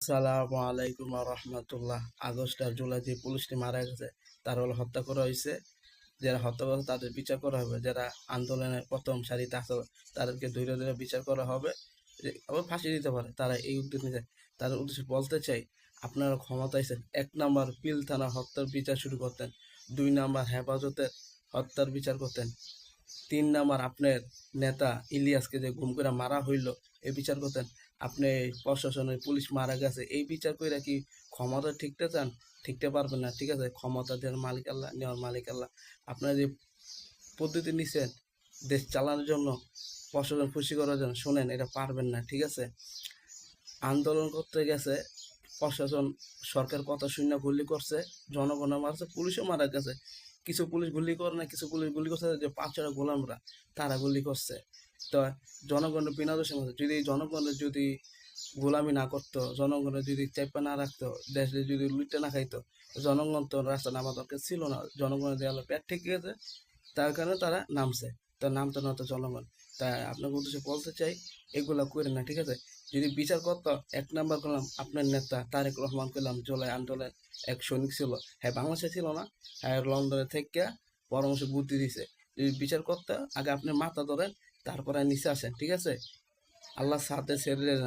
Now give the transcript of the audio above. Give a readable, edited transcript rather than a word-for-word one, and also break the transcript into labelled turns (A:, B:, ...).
A: আসসালামু আলাইকুম রহমতুল্লাহ। আগস্ট আর জুলাই যে পুলিশটি মারা গেছে তার হলো হত্যা করা হয়েছে। যারা হত্যা করে তাদের বিচার করা হবে, যারা আন্দোলনের প্রথম সারিতে আছে তাদেরকে ধীরে ধীরে বিচার করা হবে। আবার ফাঁসি দিতে পারে, তারা এই উদ্যোগ নিয়েছে। তাদের উদ্দেশ্যে বলতে চাই, আপনারা ক্ষমতা আছেন, 1 নাম্বার পিল থানা হত্যার বিচার শুরু করতেন, 2 নাম্বার হেফাজতের হত্যার বিচার করতেন, 3 নাম্বার আপনার নেতা ইলিয়াসকে যে গুম করে মারা হইল এই বিচার করতেন। আপনি এই প্রশাসনের পুলিশ মারা গেছে এই বিচার কইরা কি ক্ষমতা ঠিকতে চান? ঠিকতে পারবেন না, ঠিক আছে? ক্ষমতা দেওয়ার মালিক আল্লাহ, নেওয়ার মালিক আল্লাহ। আপনারা যে পদ্ধতি নিছেন দেশ চালানোর জন্য, প্রশাসন খুশি করার জন্য, শোনেন এটা পারবেন না, ঠিক আছে? আন্দোলন করতে গেছে প্রশাসন, সরকার কথা শুনে গুলি করছে, জনগণ মারছে, পুলিশও মারা গেছে। কিছু পুলিশ গুলি করে না, কিছু পুলিশ গুলি করছে যে পাঁচটা গোলামরা, তারা গুলি করছে। তো জনগণের বিনা দোষে মারছে। যদি জনগণের যদি গোলামি না করতো, জনগণের যদি চেপে না রাখতো, দেশে যদি লুটে না খাইতো, জনগণ তো রাস্তা নামা দরকার ছিল না। জনগণের দেওয়ালে পেট ঠিক গেছে, তার কারণে তারা নামছে। তার নামতো না তো জনগণ। তাই আপনার উদ্দেশ্যে বলতে চাই, এগুলা করে না, ঠিক আছে? যদি বিচার করতো, 1 নাম্বার করলাম আপনার নেতা তারেক রহমান, করলাম জুলাই আন্দোলনের এক সৈনিক ছিল, হ্যাঁ বাংলাদেশে ছিল না, হ্যাঁ লন্ডনে থেকে পরামর্শ বুদ্ধি দিছে। যদি বিচার করতে, আগে আপনি মাথা ধরেন, তারপরে নিচে আসেন, ঠিক আছে? আল্লাহ সাথে ছেড়ে দেয় না।